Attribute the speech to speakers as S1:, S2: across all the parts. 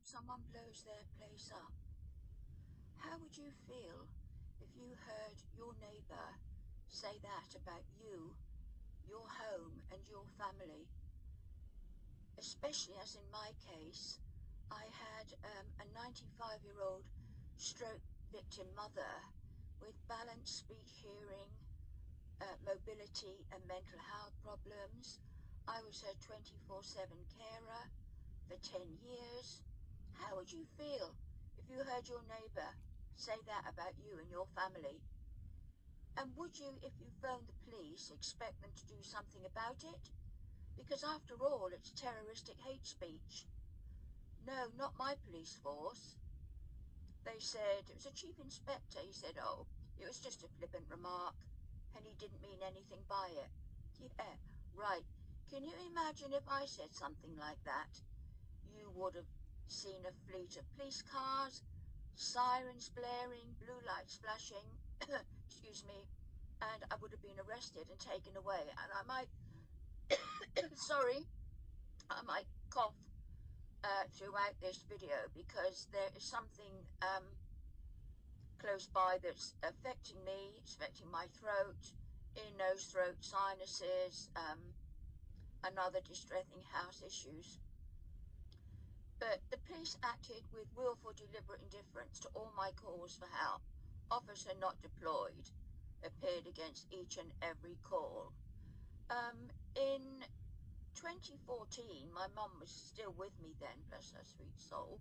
S1: someone blows their place up, how would you feel if you heard your neighbour say that about you, your home and your family? Especially as in my case, I had a 95-year-old stroke victim mother with balanced speech, hearing, mobility and mental health problems. I was her 24/7 carer for 10 years. How would you feel if you heard your neighbour say that about you and your family? And would you, if you phoned the police, expect them to do something about it? Because after all, it's terroristic hate speech. No, not my police force. They said, it was a chief inspector, he said, oh, it was just a flippant remark, and he didn't mean anything by it. Yeah, right. Can you imagine if I said something like that? You would have seen a fleet of police cars, sirens blaring, blue lights flashing, excuse me, and I would have been arrested and taken away, and I might, sorry, I might cough throughout this video because there is something close by that's affecting me. It's affecting my throat, ear, nose, throat, sinuses, and other distressing health issues. But the police acted with willful, deliberate indifference to all my calls for help. Officer not deployed appeared against each and every call. In 2014, my mum was still with me then, bless her sweet soul.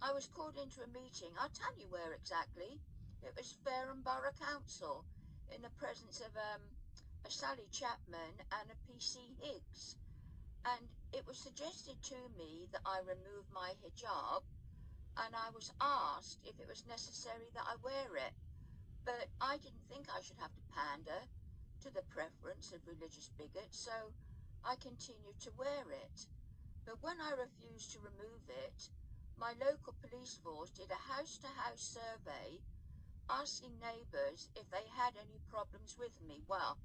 S1: I was called into a meeting. I'll tell you where exactly. It was Fareham Borough Council in the presence of a Sally Chapman and a PC Higgs. And it was suggested to me that I remove my hijab, and I was asked if it was necessary that I wear it. But I didn't think I should have to pander to the preference of religious bigots, so I continued to wear it. But when I refused to remove it, my local police force did a house-to-house survey asking neighbours if they had any problems with me. Well,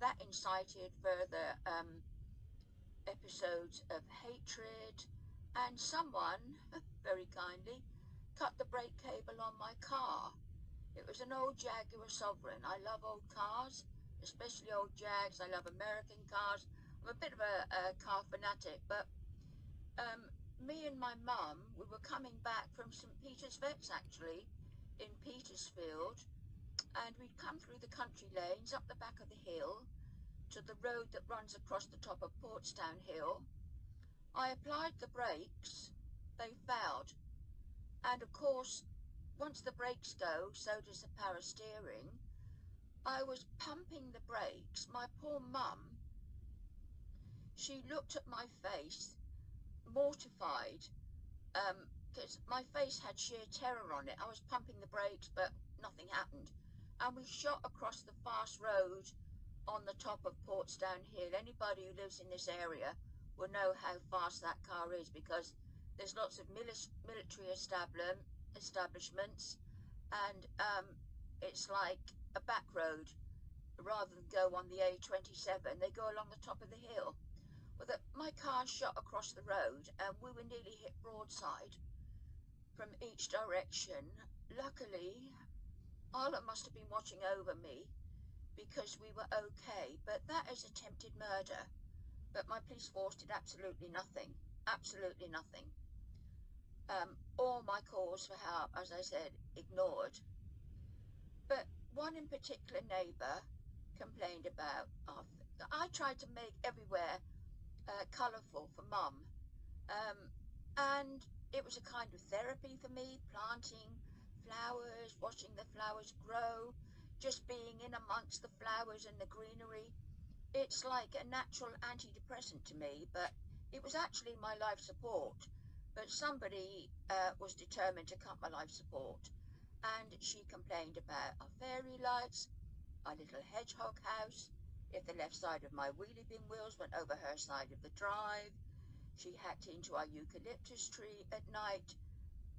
S1: that incited further episodes of hatred, and someone, very kindly, cut the brake cable on my car. It was an old Jaguar Sovereign. I love old cars, especially old Jags. I love American cars. I'm a bit of a car fanatic, but me and my mum, we were coming back from St Peter's Vets, actually, in Petersfield, and we'd come through the country lanes, up the back of the hill, to the road that runs across the top of Portsdown Hill. I applied the brakes, they failed, and of course, once the brakes go, so does the power steering. I was pumping the brakes. My poor mum, she looked at my face, mortified, because my face had sheer terror on it. I was pumping the brakes, but nothing happened. And we shot across the fast road on the top of Portsdown Hill. Anybody who lives in this area will know how fast that car is, because there's lots of military establishments, and it's like a back road. Rather than go on the A27, they go along the top of the hill. Well, my car shot across the road, and we were nearly hit broadside from each direction. Luckily, Allah must have been watching over me, because we were okay, but that is attempted murder. But my police force did absolutely nothing, absolutely nothing. All my calls for help, as I said, ignored. But one in particular neighbour complained about, I tried to make everywhere colourful for mum, and it was a kind of therapy for me, planting flowers, watching the flowers grow, just being in amongst the flowers and the greenery. It's like a natural antidepressant to me, but it was actually my life support. But somebody was determined to cut my life support, and she complained about our fairy lights, our little hedgehog house, if the left side of my wheelie bin wheels went over her side of the drive. She hacked into our eucalyptus tree at night,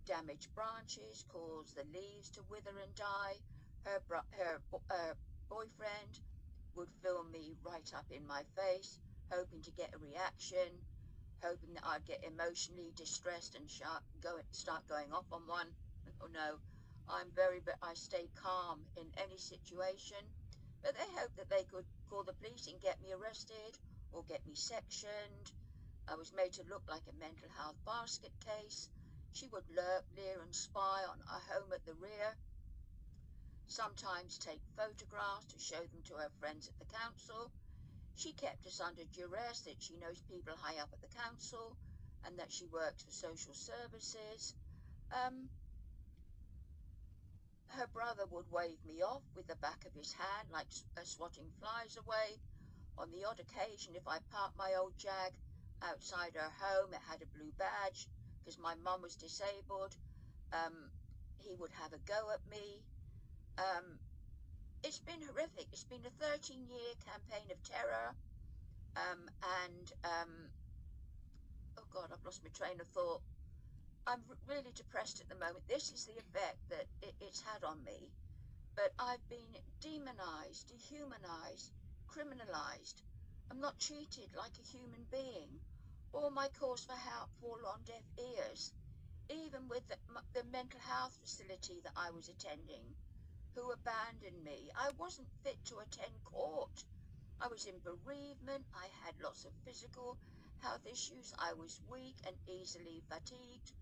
S1: damaged branches, caused the leaves to wither and die. Her boyfriend would film me right up in my face, hoping to get a reaction. hoping that I'd get emotionally distressed and start going off on one. Oh no, I stay calm in any situation. But they hoped that they could call the police and get me arrested or get me sectioned. I was made to look like a mental health basket case. She would lurk, leer and spy on our home at the rear. Sometimes take photographs to show them to her friends at the council. She kept us under duress that she knows people high up at the council and that she works for social services. Her brother would wave me off with the back of his hand like swatting flies away. On the odd occasion, if I parked my old Jag outside her home, it had a blue badge because my mum was disabled, he would have a go at me. It's been horrific. It's been a 13-year campaign of terror, oh God, I've lost my train of thought. I'm really depressed at the moment. This is the effect that it's had on me. But I've been demonized, dehumanized, criminalized. I'm not treated like a human being. All my calls for help fall on deaf ears. Even with the mental health facility that I was attending, who abandoned me. I wasn't fit to attend court. I was in bereavement. I had lots of physical health issues. I was weak and easily fatigued.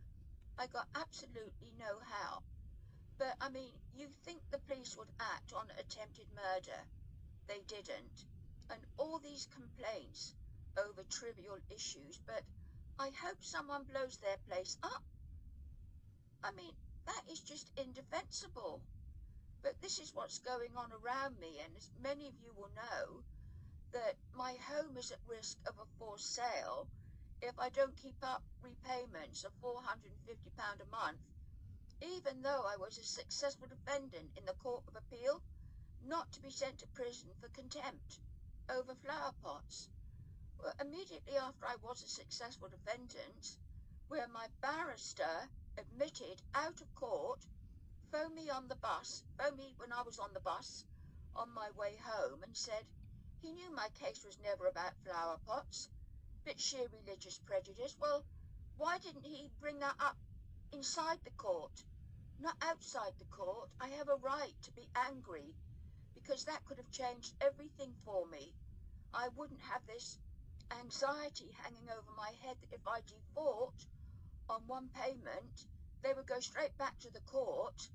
S1: I got absolutely no help. But, I mean, you think the police would act on attempted murder. They didn't. And all these complaints over trivial issues, but I hope someone blows their place up. I mean, that is just indefensible. But this is what's going on around me, and as many of you will know, that my home is at risk of a forced sale if I don't keep up repayments of £450 a month, even though I was a successful defendant in the Court of Appeal, not to be sent to prison for contempt over flower pots. Well, immediately after I was a successful defendant, where my barrister admitted out of court, phoned me when I was on the bus on my way home and said he knew my case was never about flower pots, but sheer religious prejudice. Well, why didn't he bring that up inside the court, not outside the court? I have a right to be angry because that could have changed everything for me. I wouldn't have this anxiety hanging over my head that if I default on one payment, they would go straight back to the court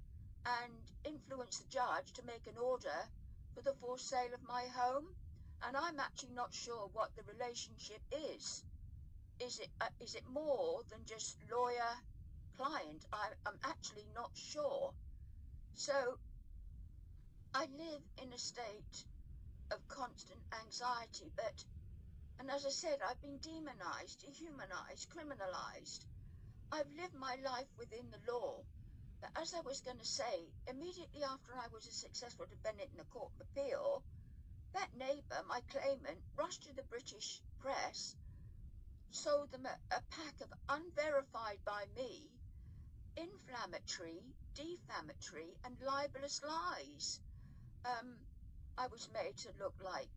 S1: and influence the judge to make an order for the forced sale of my home. And I'm actually not sure what the relationship is. Is it more than just lawyer-client? I'm actually not sure. So I live in a state of constant anxiety, and as I said, I've been demonized, dehumanized, criminalized. I've lived my life within the law. But as I was going to say, immediately after I was a successful defendant in the Court of Appeal, that neighbour, my claimant, rushed to the British press, sold them a pack of unverified by me, inflammatory, defamatory and libelous lies. I was made to look like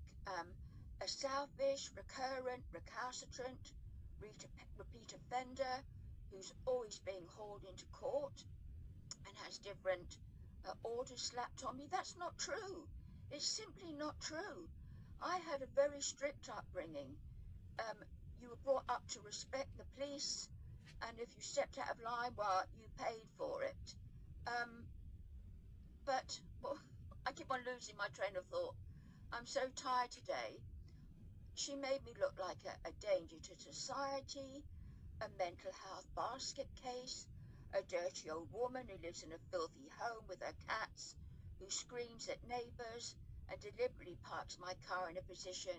S1: a selfish, recurrent, recalcitrant, repeat offender who's always being hauled into court and has different orders slapped on me. That's not true. It's simply not true. I had a very strict upbringing. You were brought up to respect the police, and if you stepped out of line, well, you paid for it. But well, I keep on losing my train of thought. I'm so tired today. She made me look like a danger to society, a mental health basket case, a dirty old woman who lives in a filthy home with her cats, who screams at neighbours and deliberately parks my car in a position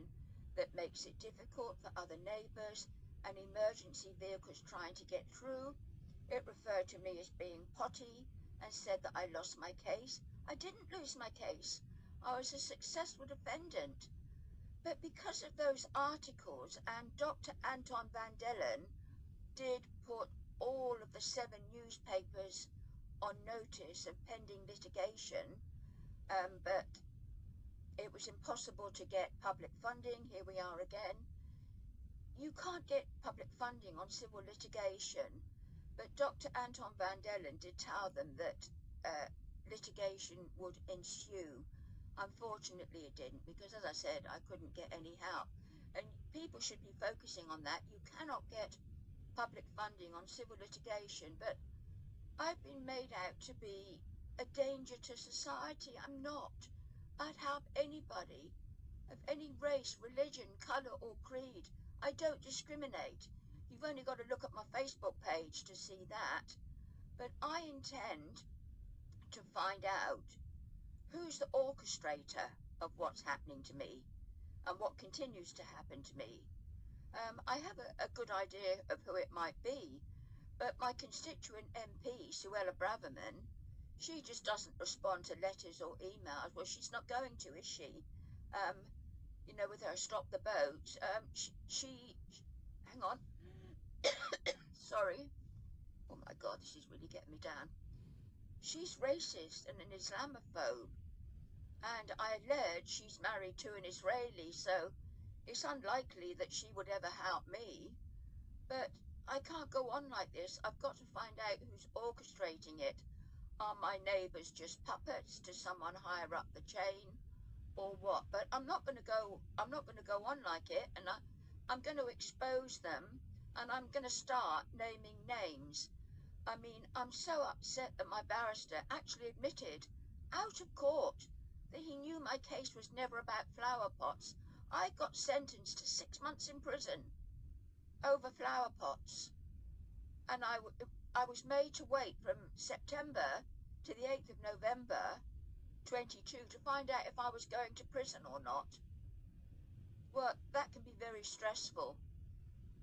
S1: that makes it difficult for other neighbours and emergency vehicles trying to get through. It referred to me as being potty and said that I lost my case. I didn't lose my case. I was a successful defendant. But because of those articles, and Dr. Anton van Dellen did put all of the 7 newspapers on notice of pending litigation, but it was impossible to get public funding. Here we are again. you can't get public funding on civil litigation, but Dr. Anton van Dellen did tell them that litigation would ensue. Unfortunately, it didn't, because as I said, I couldn't get any help. And people should be focusing on that. You cannot get public funding on civil litigation, but I've been made out to be a danger to society. I'm not. I'd help anybody of any race, religion, colour or creed. I don't discriminate. You've only got to look at my Facebook page to see that. But I intend to find out who's the orchestrator of what's happening to me and what continues to happen to me. I have a good idea of who it might be, but my constituent MP, Suella Braverman, she just doesn't respond to letters or emails. Well, she's not going to, is she? You know, with her Stop the Boat, hang on, sorry, oh my God, this is really getting me down. She's racist and an Islamophobe, and I allege she's married to an Israeli, so it's unlikely that she would ever help me. But I can't go on like this. I've got to find out who's orchestrating it. Are my neighbours just puppets to someone higher up the chain, or what? But I'm not going to go on like it, and I'm going to expose them, and I'm going to start naming names. I mean, I'm so upset that my barrister actually admitted out of court that he knew my case was never about flower pots. I got sentenced to 6 months in prison over flower pots, and I was made to wait from September to the 8th of November 22 to find out if I was going to prison or not. Well, that can be very stressful.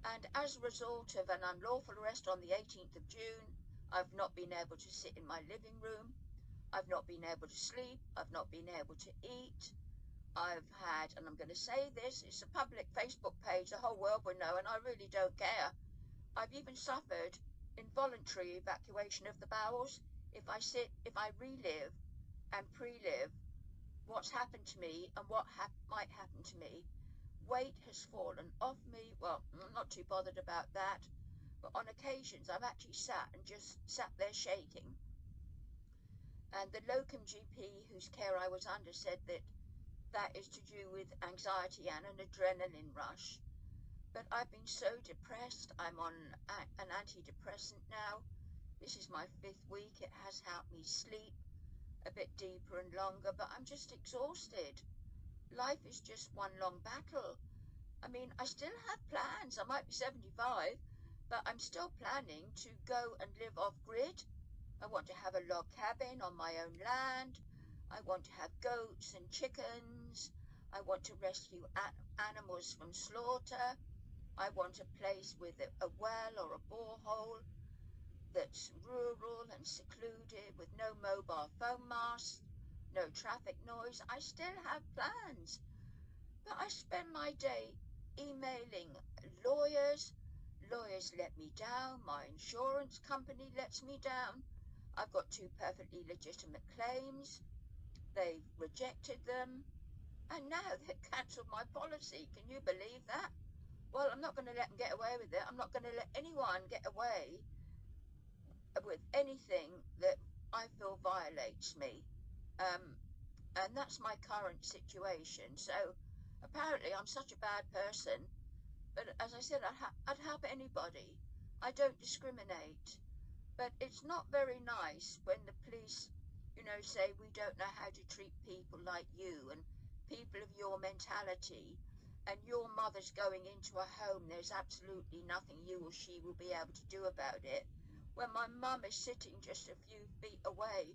S1: And as a result of an unlawful arrest on the 18th of June, I've not been able to sit in my living room. I've not been able to sleep. I've not been able to eat. I've had, and I'm going to say this, it's a public Facebook page, the whole world will know, and I really don't care. I've even suffered involuntary evacuation of the bowels. If I relive and pre-live what's happened to me and what might happen to me, weight has fallen off me. Well, I'm not too bothered about that, but on occasions I've actually sat there shaking. And the locum GP whose care I was under said that is to do with anxiety and an adrenaline rush. But I've been so depressed. I'm on an antidepressant now. This is my 5th week. It has helped me sleep a bit deeper and longer, but I'm just exhausted. Life is just one long battle. I mean, I still have plans. I might be 75, but I'm still planning to go and live off-grid. I want to have a log cabin on my own land. I want to have goats and chickens. I want to rescue animals from slaughter. I want a place with a well or a borehole that's rural and secluded with no mobile phone masts, no traffic noise. I still have plans, but I spend my day emailing lawyers. Lawyers let me down. My insurance company lets me down. I've got 2 perfectly legitimate claims. They've rejected them, and now they've cancelled my policy. Can you believe that? Well, I'm not going to let them get away with it. I'm not going to let anyone get away with anything that I feel violates me. And that's my current situation. So apparently I'm such a bad person, but as I said, I'd help anybody. I don't discriminate. But it's not very nice when the police, say we don't know how to treat people like you and people of your mentality, and your mother's going into a home, there's absolutely nothing you or she will be able to do about it. When my mum is sitting just a few feet away,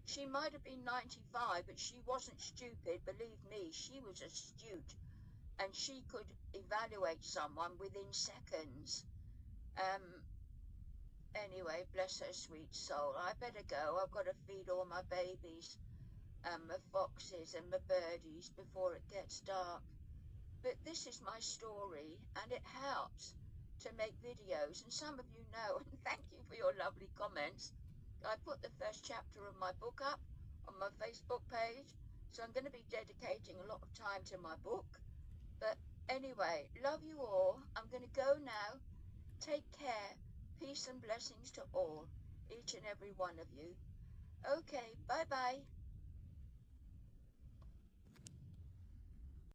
S1: she might have been 95, but she wasn't stupid. Believe me, she was astute, and she could evaluate someone within seconds. Anyway, bless her sweet soul. I better go. I've got to feed all my babies and my foxes and my birdies before it gets dark. But this is my story, and it helps to make videos, and some of you know, and thank you for your lovely comments. I put the first chapter of my book up on my Facebook page, so I'm going to be dedicating a lot of time to my book. But Anyway, love you all. I'm going to go now. Take care. Peace and blessings to all, each and every one of you. Okay, bye-bye.